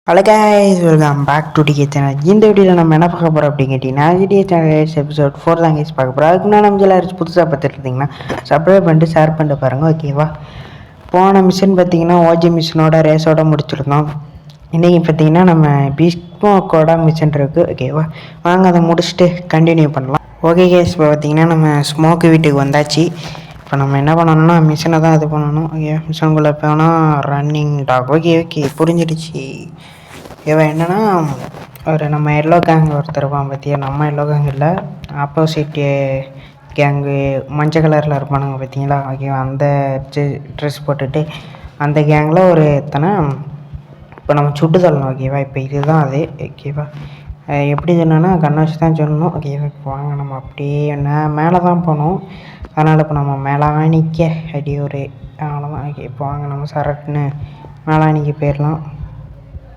Hello guys, welcome back to DK channel. இந்த வீடியோவில் நம்ம என்ன பார்க்க போகிறோம் அப்படின்னு கேட்டிங்கன்னா, டிகே சேனல் எபிசோட் 4 தான் கைஸ் பார்க்க போகிறோம். அதுக்கு முன்னாடி நம்ம எல்லாரும் புதுசாக பார்த்துட்டு இருந்தீங்கன்னா சப்ஸ்கிரைப் பண்ணிட்டு ஷேர் பண்ணிட்டு பாருங்கள், ஓகேவா? போன மிஷின் பார்த்தீங்கன்னா ஓஜி மிஷினோட ரேஸோட முடிச்சிருந்தோம். இன்றைக்கி பார்த்தீங்கன்னா நம்ம பிஸ்மோக்கோட மிஷின் இருக்குது, ஓகேவா? வாங்க அதை முடிச்சுட்டு கண்டினியூ பண்ணலாம். ஓகே கைஸ், இப்போ பார்த்தீங்கன்னா நம்ம ஸ்மோக்கு வீட்டுக்கு வந்தாச்சு. இப்போ நம்ம என்ன பண்ணணும்னா மிஷினை தான் இது பண்ணணும். ஓகே, மிஷினுக்குள்ளே போனால் ரன்னிங் டாக். ஓகே புரிஞ்சிடுச்சு. இவன் என்னன்னா ஒரு நம்ம எல்லோ கேங் ஒருத்தர் இருப்பான் பார்த்தியா. நம்ம எல்லோ கேங் இல்லை, ஆப்போசிட் கேங்கு மஞ்சள் கலரில் இருப்பானுங்க பார்த்தீங்களா. ஓகேவா, அந்த ட்ரெஸ் போட்டுட்டு அந்த கேங்கில் ஒரு எத்தனை இப்போ நம்ம சுட்டு தள்ளணும். ஓகேவா, இப்போ இதுதான் அது. ஓகேவா, எப்படி சொன்னோன்னா கண்ணை வச்சு தான் சொல்லணும். ஓகேவா, இப்போ வாங்க நம்ம அப்படியே மேலே தான் போகணும். அதனால் இப்போ நம்ம மேலாணிக்க அடி ஒரு அவ்வளோதான். ஓகே, இப்போ வாங்க நம்ம சரட்டுன்னு மேலாணிக்கு போயிடலாம்.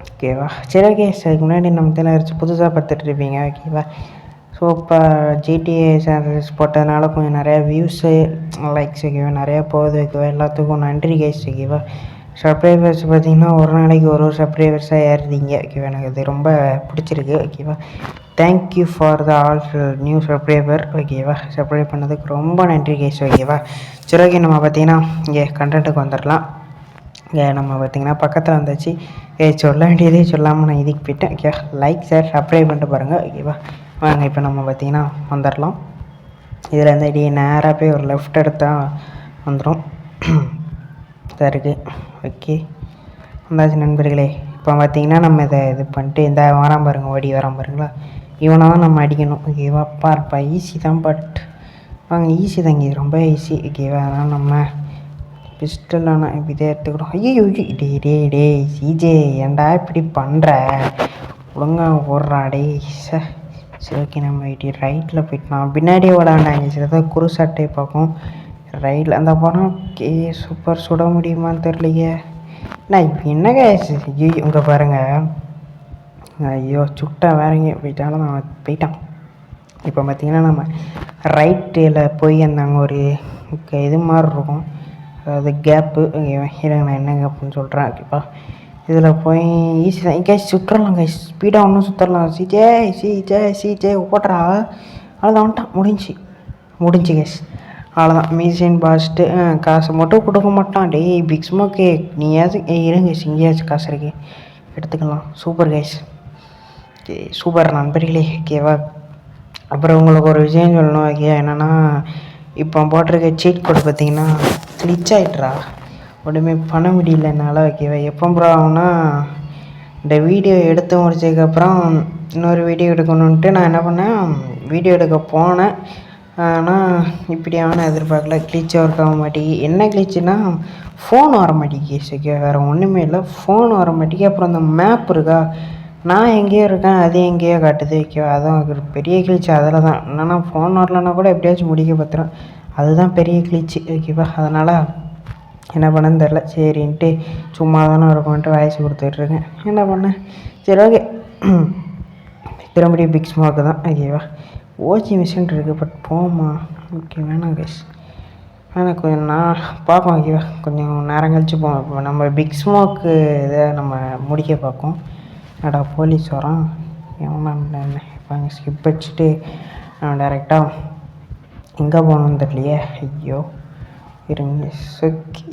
ஓகேவா, சரி ஓகே. அதுக்கு முன்னாடி நம்ம தெரியல புதுசாக பார்த்துட்ருப்பீங்க, ஓகேவா? ஸோ இப்போ ஜிடிஏ சேனல்ஸ் போட்டதுனால கொஞ்சம் நிறையா வியூஸு லைக்ஸ் ஓகேவா நிறையா போகுது, ஓகேவா? எல்லாத்துக்கும் நன்றி கைஸ், ஓகேவா? சப்ஸ்கிரைபர்ஸ் பார்த்திங்கன்னா ஒரு நாளைக்கு ஒரு சப்ஸ்கிரைபர்ஸாக ஏறுறீங்க, ஓகேவா? எனக்கு இது ரொம்ப பிடிச்சிருக்கு, ஓகேவா? Thank you for the all new subscriber, ஓகேவா? சப்ஸ்கிரைப் பண்ணதுக்கு ரொம்ப நன்றி கைஸ், ஓகேவா? சரி ஓகே, நம்ம பார்த்திங்கன்னா இங்கே கண்டென்ட்டுக்கு வந்துடலாம். நம்ம பார்த்திங்கன்னா பக்கத்தில் வந்தாச்சு. சொல்ல வேண்டியதே சொல்லாமல் நான் இதுக்கு போயிட்டேன், ஓகே? லைக் ஷேர் சப்ஸ்கிரைப் பண்ணிட்டு பாருங்கள், ஓகேவா? வாங்க இப்போ நம்ம பார்த்திங்கன்னா வந்துடலாம். இதில் வந்து இடையே நேராக போய் ஒரு லெஃப்ட் எடுத்தால் வந்துடும் இருக்குது. ஓகே, வந்தாச்சு நண்பர்களே. இப்போ பார்த்திங்கன்னா நம்ம இதை இது பண்ணிட்டு இந்த வரான் பாருங்கள், ஓடி வரான் பாருங்களா, இவனை தான் நம்ம அடிக்கணும், ஓகேவா? இருப்பா ஈஸி தான், பட் வாங்க ஈஸி தாங்க, இது ரொம்ப ஈஸி, ஓகேவா? அதனால் நம்ம பிஸ்டலான இதே எடுத்துக்கிறோம். ஐயோ டே சிஜே, ஏன்டா இப்படி பண்ணுற? ஒழுங்காக ஓடுறா டே. சரி ஓகே, நம்ம இப்படி ரைட்டில் போயிட்டோம். பின்னாடியே ஓடாண்டாங்க. சரி ஏதாவது குரு சட்டை பார்க்கும் ரைட்டில் அந்த படம். Okay super. சுட முடியுமான்னு தெரியலையே. நான் இப்போ என்னங்க ஐயோ இங்கே பாருங்கள். ஐயோ சுட்டா வேறங்க போயிட்டாலும் நான் போயிட்டான். இப்போ பார்த்திங்கன்னா நம்ம ரைட்டில் போய் அந்த அங்கே ஒரு இது மாதிரி இருக்கும், அதாவது கேப்பு. இருங்க நான் என்ன கேப்புன்னு சொல்கிறேன், ஓகேப்பா? இதில் போய் ஈஸி தான் கேஸ், சுற்றலாம் கேஸ், ஸ்பீடாக ஒன்றும் சுற்றலாம். சிஜே ஓட்டுறா. அவ்வளோதான், வந்துட்டான், முடிஞ்சு கேஸ், அவ்வளோதான். மிஷின் பாஸ்ட்டு காசை மட்டும் கொடுக்க மாட்டான். டேய் பிக் ஸ்மோக்கு, நீயாச்சும் இருங்க, இங்கேயாச்சும் காசு இருக்கு எடுத்துக்கலாம். சூப்பர் கேஸ், ஓகே சூப்பர் நண்பர்களே, ஓகேவா? அப்புறம் உங்களுக்கு ஒரு விஷயம் சொல்லணும், ஓகே? என்னென்னா இப்போ போட்டிருக்க சீட் கோடு பார்த்திங்கன்னா கிளிச் ஆகிட்றா, உடனே பண்ண முடியல என்னால், ஓகேவா? எப்போ ப்ரோ ஆகுனா இந்த வீடியோ எடுத்து முடிச்சதுக்கப்புறம் இன்னொரு வீடியோ எடுக்கணுன்ட்டு நான் என்ன பண்ணேன், வீடியோ எடுக்க போனேன். ஆனால் இப்படியான எதிர்பார்க்கல, கிளிச் ஒர்க் ஆக மாட்டேங்கி. என்ன கிளிச்சுன்னா ஃபோன் வர மாட்டேங்கி, ஓகே? வேறு ஒன்றுமே இல்லை, ஃபோன் வர மாட்டேங்கி. அப்புறம் அந்த மேப் இருக்கா, நான் எங்கேயோ இருக்கேன், அது எங்கேயோ காட்டுது, ஓகேவா? அதுதான் ஒரு பெரிய கிளிச்சு. அதில் தான் என்னென்னா ஃபோன் வரலன்னா கூட எப்படியாச்சும் முடிக்க பார்த்துறேன், அதுதான் பெரிய கிளிச்சு, ஓகேவா? அதனால் என்ன பண்ணேன்னு தெரில. சரின்ட்டு சும்மா தானே இருக்கும்ன்ட்டு வாய்ஸ் கொடுத்துட்ருக்கேன், என்ன பண்ணேன். சரி ஓகே, திரும்படியும் பிக் ஸ்மோக்கு தான், ஓகேவா? ஓச்சி மிஷின் இருக்குது, பட் போமா, ஓகே வேணாம் கைஸ், வேணாம். கொஞ்சம் நான் பார்ப்போம், ஓகேவா? கொஞ்சம் நேரம் கழிச்சு போவோம். இப்போ நம்ம பிக் ஸ்மோக்கு இதை நம்ம முடிக்க பார்ப்போம். என்னடா போலீஸ் வரான், எவனா என்ன? இப்போ அங்கே ஸ்கிப் வச்சுட்டு டேரெக்டாக எங்கே போகணுன்னு தெரியலையே. ஐயோ இருங்க, சொக்கி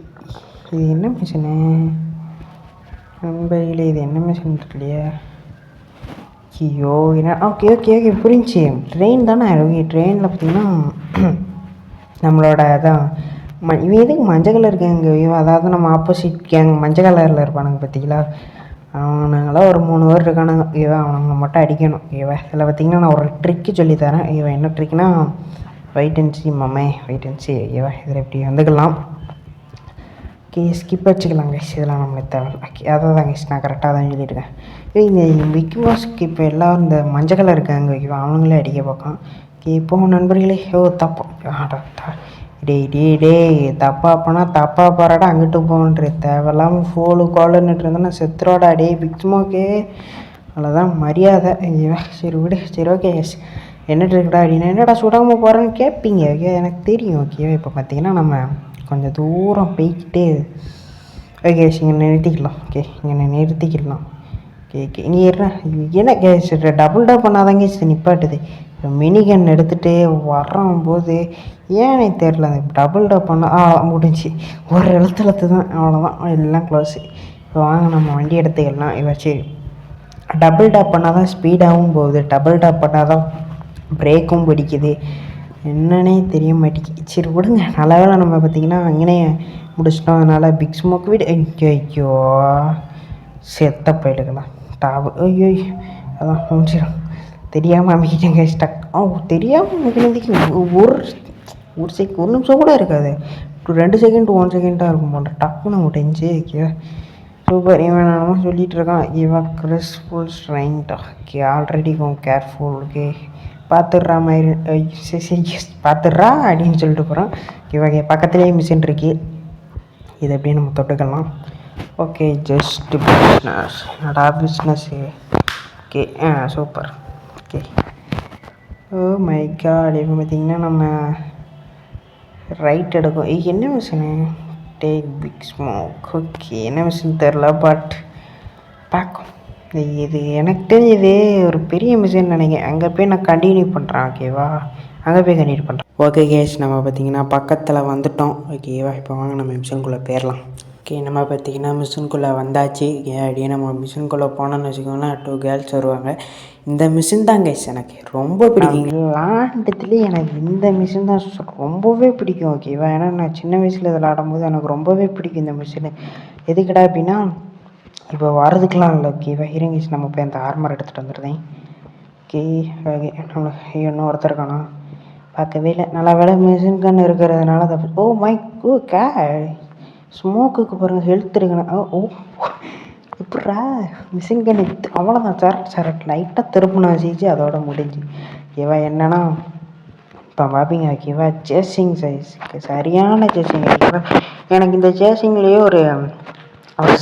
இது என்ன மிஷினு நண்பர்களே, இது என்ன மிஷின் தெரியலையே. ஐயோ என்ன, ஓகே புரிஞ்சு, ட்ரெயின் தானே. ட்ரெயினில் பார்த்திங்கன்னா நம்மளோட அதான் இவன் எதுக்கு மஞ்சள் கலர் கேங்கு, அதாவது நம்ம ஆப்போசிட் கேங் மஞ்சள் கலரில் இருப்பானுங்க பார்த்தீங்களா, அவனுங்களாம் ஒரு 3 பேர் இருக்கானுங்க, ஓகேவா? அவனுங்களை மட்டும் அடிக்கணும், ஓகேவா? இதில் பார்த்திங்கன்னா நான் ஒரு ட்ரிக்கு சொல்லித்தரேன், ஓகேவா? என்ன ட்ரிக்னா வெயிட் அண்ட் சி மாமே, வெயிட் அண்ட் சி, ஓகேவா? இதில் எப்படி வந்துக்கலாம், ஓகே? ஸ்கிப் வச்சுக்கலாம் கைஸ், இதெல்லாம் நம்மளுக்கு தேவை. ஓகே அதான் கைஸ், நான் கரெக்டாக தான் சொல்லியிருக்கேன். இந்த பிக் பாஸ்க்கு இப்போ எல்லோரும் இந்த மஞ்சள் கலர் இருக்காங்க, ஓகேவா? அவங்களே அடிக்க பார்க்கலாம். ஓகே இப்போ நண்பர்களே, தப்பா டேய் தப்பா போனால் தப்பாக போகிறாடா, அங்கிட்டு போகன்ற தேவையில்லாமல் ஃபோலு கோலுன்னுட்டு இருந்தேன்னா செத்துரோடா டே பிக் ஸ்மோக்கே. அவ்வளோதான் மரியாதை, ஓகேவா? சரி விடு, சரி ஓகே எஸ். என்ன இருக்குடா அப்படின்னா, என்னடா சுடாமல் போகிறேன்னு கேட்பீங்க, ஓகே? எனக்கு தெரியும், ஓகேவா? இப்போ பார்த்திங்கன்னா நம்ம கொஞ்சம் தூரம் போய்கிட்டே, ஓகே இங்கே நிறுத்திக்கலாம், ஓகே? இங்கே நிறுத்திக்கலாம், ஓகே? கேக்கு நீ என்ன கேஸ் டபுள் டப் பண்ணாதான் கேஸ் நிப்பாட்டுது. இப்போ மினிகன் எடுத்துகிட்டு வரும்போது ஏன்னே தெரில, டபுள் டப் பண்ணால் முடிஞ்சு ஒரு எழுத்து தான், அவ்வளோதான், எல்லாம் க்ளோஸு. இப்போ வாங்க நம்ம வண்டி எடுத்துக்கலாம். இவன் சரி டபுள் டேப் பண்ணால் தான் ஸ்பீடாகவும் போகுது, டபுள் டேப் பண்ணால் தான் பிரேக்கும் பிடிக்குது, என்னன்னே தெரிய மாட்டேங்குது. சரி விடுங்க, நல்ல வேலை நம்ம பார்த்திங்கன்னா அங்கேனே முடிச்சிட்டோம். அதனால் பிக் ஸ்மோக் வீடு ஐயோ செத்த போயிடுக்கலாம் டாபு ஐயோ அதான் முடிச்சிடும். தெரியாமல் அமைக்கிட்டேங்க ஸ்டக். தெரியாமல் அமைக்கிறதுக்கு ஒரு நிமிஷம் கூட இருக்காது, 2 செகண்ட் 1 செகண்டாக இருக்கும் போல, டக்குன்னு முடிஞ்சு. Okay super. இவன் என்னமோ சொல்லிகிட்டு இருக்கான், இவன் கிறிஸ்ஃபுல் ஸ்ட்ரைன்டா. Okay already careful. ஓகே பார்த்துட்றா மாதிரி பார்த்துட்றா அப்படின்னு சொல்லிட்டு போகிறான். இவங்க பக்கத்துலேயே மிஷின் இருக்கு, இதை அப்படியே நம்ம தொட்டுக்கலாம். ஓகே ஜஸ்ட் பிஸ்னஸ், என்னடா business. Okay super. Okay oh my god. இப்போ பார்த்திங்கன்னா நம்ம ரைட் எடுக்கும். என்ன machine? Take big smoke. Okay என்ன மிஷின் தெரில, பட் பார்க்கும். இது எனக்கு தெரிஞ்சது ஒரு பெரிய மிஷின் நினைக்கிறேன். அங்கே போய் நான் கண்டினியூ பண்ணுறேன். ஓகேவா, அங்கே போய் கண்டினியூ பண்ணுறேன். ஓகே கேஸ், நம்ம பார்த்திங்கன்னா பக்கத்தில் வந்துட்டோம். ஓகேவா, இப்போ வாங்க நம்ம மிஷின்குள்ளே போயிடலாம். ஓகே நம்ம பார்த்திங்கன்னா மிஷின்குள்ளே வந்தாச்சு. அப்படியே நம்ம மிஷின்குள்ளே போனோன்னு வச்சுக்கோங்கன்னா 2 கேர்ள்ஸ் வருவாங்க. இந்த மிஷின் தான் கேஸ் எனக்கு ரொம்ப பிடிக்கும். விளாண்டதுலேயே எனக்கு இந்த மிஷின் தான் ரொம்பவே பிடிக்கும். ஓகேவா, ஏன்னா நான் சின்ன வயசில் இதில் ஆடும்போது எனக்கு ரொம்பவே பிடிக்கும் இந்த மிஷினு. எதுக்கடா அப்படின்னா இப்போ வரதுக்கெலாம் இல்லை. ஓகேவா இருங்க, நம்ம போய் அந்த ஆர்மர் எடுத்துகிட்டு வந்துடுறேன். ஓகே ஓகே நம்மளுக்கு இன்னும் ஒருத்தருக்கானா பார்க்கவே இல்லை. நல்லா வேலை மிஷின் கன் இருக்கிறதுனால அதை ஓ மை ஸ்மோக்குக்கு பாருங்கள் ஹெல்த் இருக்குண்ணா. ஓ எப்படா மிஷின் கன் அவ்வளோதான் சார் லைட்டாக திருப்பினா வச்சுச்சு, அதோட முடிஞ்சு. ஓகேவா என்னன்னா இப்போ பார்ப்பீங்க. ஓகேவா சேசிங் சைஸுக்கு சரியான சேசிங். ஓகேவா எனக்கு இந்த சேசிங்லேயே ஒரு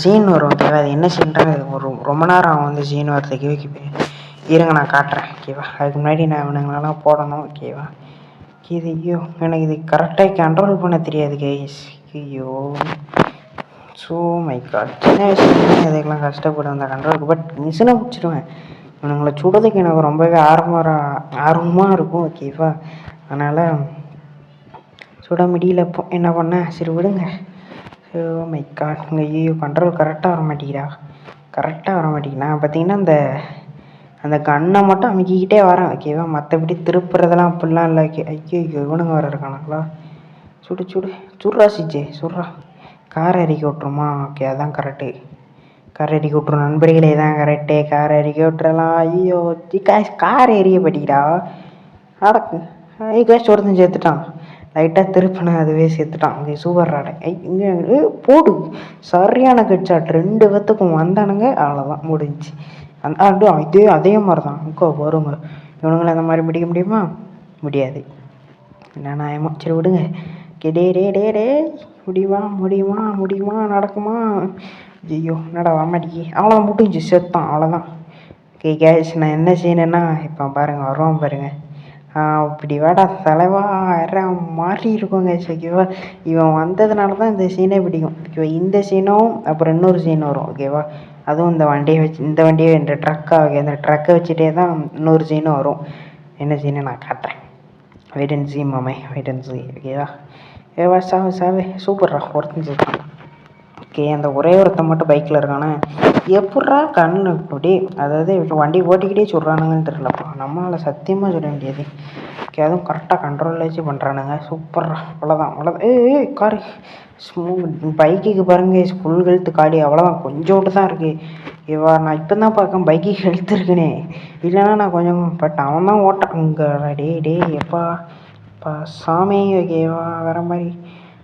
சீன் வரும். ஓகேவா அது என்ன சீன்றாங்க, ரொம்ப நேரம் ஆகும் அந்த சீன் வரதுக்கு. ஓகே இருங்க நான் காட்டுறேன். ஓகேவா அதுக்கு முன்னாடி நான் இவனுங்களெல்லாம் போடணும். ஓகேவா இது ஐயோ எனக்கு இது கரெக்டாக கண்ட்ரோல் பண்ண தெரியாது கைஸ். ஐயோ ஸோ மை காட், சின்ன வயசுல இதுக்கெல்லாம் கஷ்டப்படும் அந்த கண்ட்ரோலுக்கு. பட் மிஷினை பிடிச்சிடுவேன். இவனுங்களை சுடுறதுக்கு எனக்கு ரொம்பவே ஆர்வமாக இருக்கும். ஓகேவா அதனால் சுட முடியல. இப்போ என்ன பண்ணேன், சரி விடுங்க. ஸோ மை காட், ஐயோ கண்ட்ரோல் கரெக்டாக வர மாட்டேங்குது. நான் பார்த்தீங்கன்னா அந்த கண்ணை மட்டும் அமைக்கிக்கிட்டே வரேன். ஓகேவா மற்றபடி திருப்புறதெல்லாம் அப்படிலாம் இல்லை. ஐயோ இவனுங்க வர இருக்கானுங்களா. சுடுறா சிஜே சுடுறா. காரை இறக்கி விட்ருமா? ஓகே அதான் கரெக்டு, காரை இறக்கி விட்ரும் நண்பர்களே, தான் கரெக்டு, காரை இறக்கி விட்டுறலாம். ஐயோ காரை எரிய படிக்கிறா அடக்கு. கேஸ் ஒருத்தன் சேர்த்துட்டான், லைட்டாக திருப்பினேன் அதுவே சேர்த்துட்டான். Okay super ராடை. இங்கே போடு சரியான கட்சாட், 2 பேத்துக்கும் வந்தானுங்க, அவ்வளோதான் முடிஞ்சு. அதே மாதிரி தான் இங்கோ வருங்க. இவனுங்களை அந்த மாதிரி முடிக்க முடியுமா? முடியாது. என்ன நியாயமா? சரி விடுங்க. டே முடியுமா நடக்குமா? ஐயோ என்னடா வரமாட்டிக்கு. அவ்வளோதான் முடிஞ்சு, செத்தான், அவ்வளோதான். ஓகே கேஷ், நான் என்ன செய்யணுன்னா இப்போ பாருங்கள் வருவான் பாருங்கள். இப்படி வாடா தலைவா யாரும் மாறி இருக்கும் கேஷ். ஓகேவா இவன் வந்ததுனால தான் இந்த சீனே பிடிக்கும். ஓகேவா இந்த சீனும் அப்புறம் இன்னொரு சீன் வரும். ஓகேவா அதுவும் இந்த வண்டியை இந்த ட்ரக்காக இந்த ட்ரக்கை வச்சுட்டே தான் இன்னொரு சீனும் வரும். என்ன சீனு நான் காட்டுறேன். வெயிட் அண்ட் சீ மாமே, வெயிட் அண்ட் சீ. ஓகேவா ஏவா சாவே சூப்பர்ரா ஒருத்தன் சேர்த்தான். ஓகே அந்த ஒரே ஒருத்தன் மட்டும் பைக்கில் இருக்கானே, எப்பட்றா கண்ணு இப்படி, அதாவது வண்டி ஓட்டிக்கிட்டே சொல்கிறானுங்கன்னு தெரியலப்பா, நம்மளால் சத்தியமாக சொல்ல முடியாது. ஓகே அதுவும் கரெக்டாக கண்ட்ரோலில் வச்சு பண்ணுறானுங்க. சூப்பர்ரா அவ்வளோதான். ஏய் காரு பைக்குக்கு பாருங்க ஃபுல் ஹெல்த் காலி, அவ்வளோதான் கொஞ்சோண்டு தான் இருக்குது. இவா நான் இப்போ தான் பார்க்கேன் பைக்கு ஹெல்த் இருக்குனே, இல்லைன்னா நான் கொஞ்சம் பட் அவன் தான் ஓட்டான் இங்கே. டே எப்பா சாமி. ஓகேவா வேறு மாதிரி.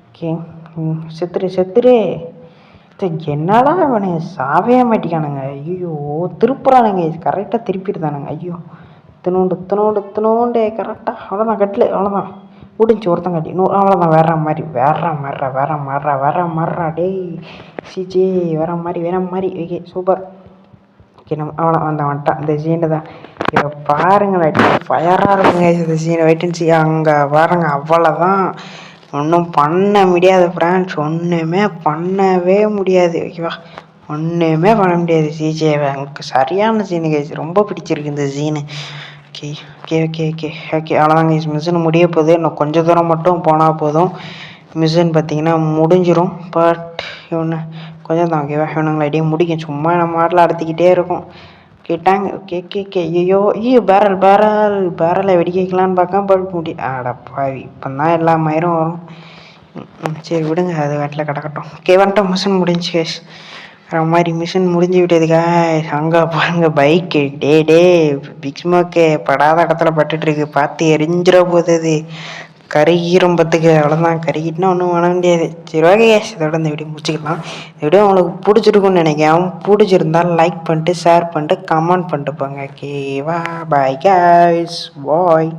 ஓகே செத்துரு. என்னடா இவனு சாவே மாட்டிக்கானுங்க. ஐயோ திருப்புறானுங்க, கரெக்டாக திருப்பிடுதானுங்க. ஐயோ இத்தனோண்டு கரெக்டாக. அவ்வளோதான் கட்டில், அவ்வளோதான் முடிஞ்சு. ஒருத்தன் கட்டி அவ்வளோதான். வேற மாறா டேய் சிஜே, வேற மாதிரி. Okay super. ஓகே நம்ம அவ்வளோ வந்துட்டான். இந்த சீனு தான் இப்போ பாருங்களேன், ஃபயராக இருக்குங்க இந்த சீனை. வெயிட்டன்சி அங்கே பாருங்க, அவ்வளோதான். ஒன்றும் பண்ண முடியாது ஃப்ரெண்ட்ஸ், ஒன்றுமே பண்ணவே முடியாது. ஓகேவா ஒன்றுமே பண்ண முடியாது சிஜேவை. எனக்கு சரியான சீனு கைஸ், ரொம்ப பிடிச்சிருக்கு இந்த scene. Okay okay okay okay okay அவ்வளோதான் கைஸ், மிஷின் முடிய போகுது. இன்னும் கொஞ்சம் தூரம் மட்டும் போனால் போதும், மிஷின் பார்த்தீங்கன்னா முடிஞ்சிடும். பட் இவனு கொஞ்சம் தான் ஓகேவா, இவனுங்களை அடியே முடிக்கும். சும்மா நம்ம மாட்டில் அடத்திக்கிட்டே இருக்கும். கேட்டாங்க ஓகே கே கே ஐயோ பேரலை வெடிக்க வைக்கலான்னு பார்க்க பட் அடப்பாவி, இப்போ தான் எல்லா மயிரும் வரும். சரி விடுங்க, அது வாட்டில் கிடக்கட்டும். ஓகே வந்துட்டோம், மிஷின் முடிஞ்சு கேஷ். வேறு மாதிரி மிஷின் முடிஞ்சு விட்டதுக்கா அங்கே பாருங்க பைக்கு. டே பிக் ஸ்மோக்கே படாத இடத்துல பட்டுட்ருக்கு, பார்த்து எரிஞ்சிட போகுது. அது கருகிரும் பத்துக்கு, அவ்வளோதான். கருகிட்டுனா ஒன்றும் பண்ண முடியாது. சரி ஓகே கேஷ், இதோட இந்த வீடியோ முடிச்சுக்கலாம். இந்த வீடியோ உங்களுக்கு பிடிச்சிருக்குன்னு நினைக்கிறேன். பிடிச்சிருந்தால் லைக் பண்ணிட்டு ஷேர் பண்ணிட்டு கமெண்ட் பண்ணிட்டு போங்க. ஓகேவா, பாய் கேஸ், பாய்.